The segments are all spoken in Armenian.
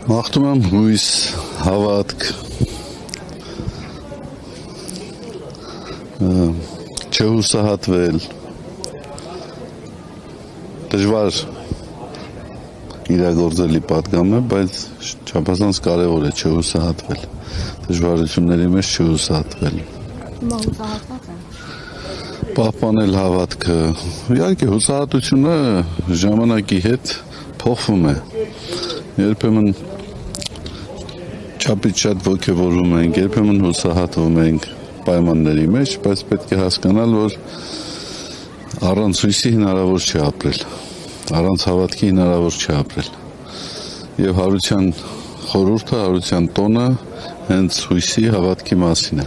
Մաղթում եմ հույս, հավատք, չհուսահատվել, դժվար իրագործելի պատգամ է, բայց չափազանց կարևոր է չհուսահատվել, դժվարությունների մեջ չհուսահատվել։ Հիմա հուսահատված են։ Պահպանել հավատքը, իհարկե հուսահատությունը ժամանակի հետ փոխվում է, երբեմն չափից շատ ոգևորվում ենք, երբեմն հուսահատվում ենք պայմանների մեջ, բայց պետք է հասկանալ, որ առանց հույսի հնարավոր չէ ապրել, առանց հավատքի հնարավոր չէ ապրել։ Եվ հարության խորհուրդը, հարության տոնը հենց հույսի հավատքի մասին է։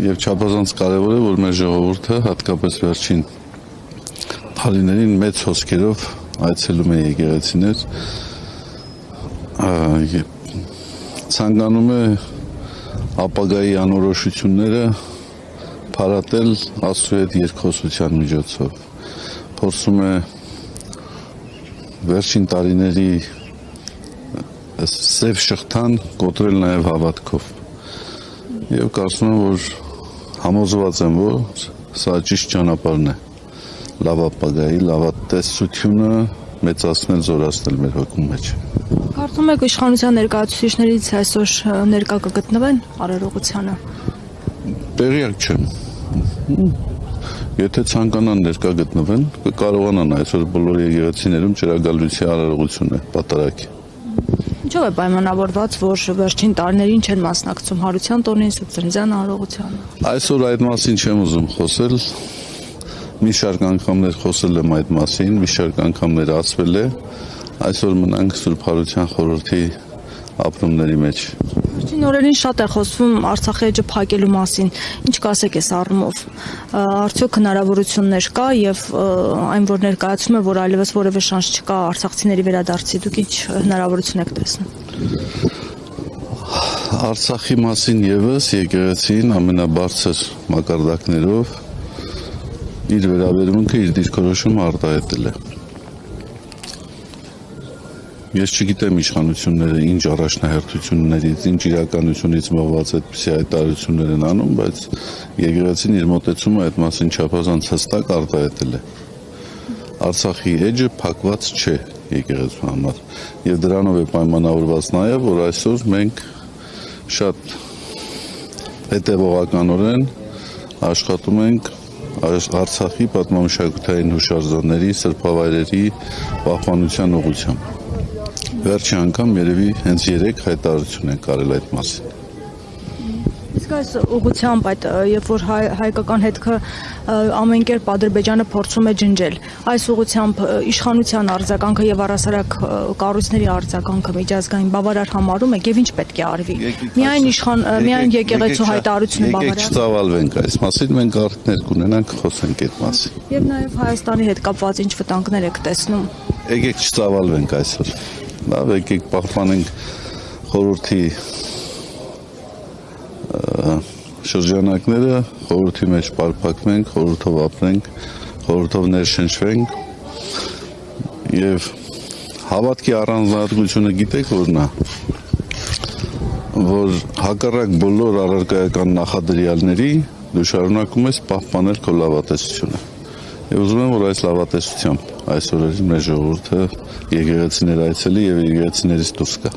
Եվ չափազանց կարևոր է, որ մեր ժողովուրդը հատկապես վերջին տարիներին մեծ հոսքերով այցելում է եկեղեցիներ, ցանկանում է ապագայի անորոշությունները փարատել Աստծո հետ երկխոսության միջոցով, փորձում է վերջին տարիների սև շղթան կոտրել նաև հավատքով եւ կարծում եմ, որ համոզված եմ, որ սա ճիշտ ճանապարհն է լավ ապագայի, լավատեսությունը մեծացնել, զորացնել մեր հոգու մեջ։ Կարծում եք իշխանության ներկայացուցիչներից այսօր ներկա կգտնվեն արարողությանը։ Տեղյակ չեմ։ Եթե ցանկանան ներկա գտնվեն, կկարողանան այսօր բոլոր եկեղեցիներում ճրագալույցի արարողություն է պատարագի։ Ինչով է պայմանավորված, որ վերջին տարիներին չեն մասնակցում հարության տոնին, Սուրբծննդյան արարողությանը։ Այսօր այդ մասին չեմ ուզում խոսել։ Մի շարք անգամներ խոսել եմ այդ մասին, մի շարք անգամներ ասվել է։ Այսօր մնանք Սուրբ Հարության խորհրդի ապրումների մեջ։ Վերջին օրերին շատ է խոսվում Արցախի էջը փակելու մասին։ Ինչ կասեք այս առումով։ Արդյոք հնարավորություններ կա եւ այն որ ներկայացում է, որ այլևս որևէ շանս չկա արցախցիների վերադարձի, դուք ինչ հնարավորություն եք տեսնում։ Արցախի մասին եւս եկեղեցին ամենաբարձր մակարդակներով իր վերաբերմունքը, իր դիրքորոշումը արտահայտել է։ Ես չգիտեմ իշխանությունները ինչ առաջնահերթություններից, ինչ իրականությունից մղված այդպիսի հայտարարություններ են անում, բայց եկեղեցին իր մոտեցումը այդ մասին չափազանց հստակ արտահայտել է։ Արցախի էջը փակված չէ եկեղեցու համար, եւ դրանով է պայմանավորված նաեւ, որ այսօր մենք շատ հետևողականորեն աշխատում ենք Արցախի պատմամշակութային հուշարձանների, սրբավայրերի պահպանության ուղղությամբ։ Վերջի անգամ երևի հենց 3 հայտարարություն են կարել այդ մասին։ Իսկ այս ուղղությամբ այդ երբ որ հայկական հետքը ամեն կերպ Ադրբեջանը փորձում է ջնջել, այս ուղղությամբ իշխանության արձագանքը եւ առասարակ կառույցների արձագանքը միջազգային բավարար համարում եք եւ ինչ պետք է արվի։ Միայն եկեղեցու հայտարարությունը բավարար։ Եկեք չծավալվենք այս մասին, մենք արդյունքներ կունենանք, խոսենք այդ մասին։ Եվ նաեւ Հայաստանի հետ կապված ինչ վտանգներ եք տեսնում։ Եկեք չծավալվենք այսօր։ Լավ, եկեք պահպանենք խորհրդի շրջանակները, խորհրդի մեջ պարփակվենք, խորհրդով ապրենք, խորհրդով ներշնչվենք եւ հավատքի առանձնահատկությունը գիտեք որն է, որ հակառակ բոլոր առարկայական նախադրյալների դու շարունակում ես պահպանել քո լավատեսությունը։ Եվ ուզում եմ, որ այս լավատեսությամբ այսօր մեր ժողովուրդը եկեղեցիներ այցելի եւ եկեղեցիներից դուրս գա։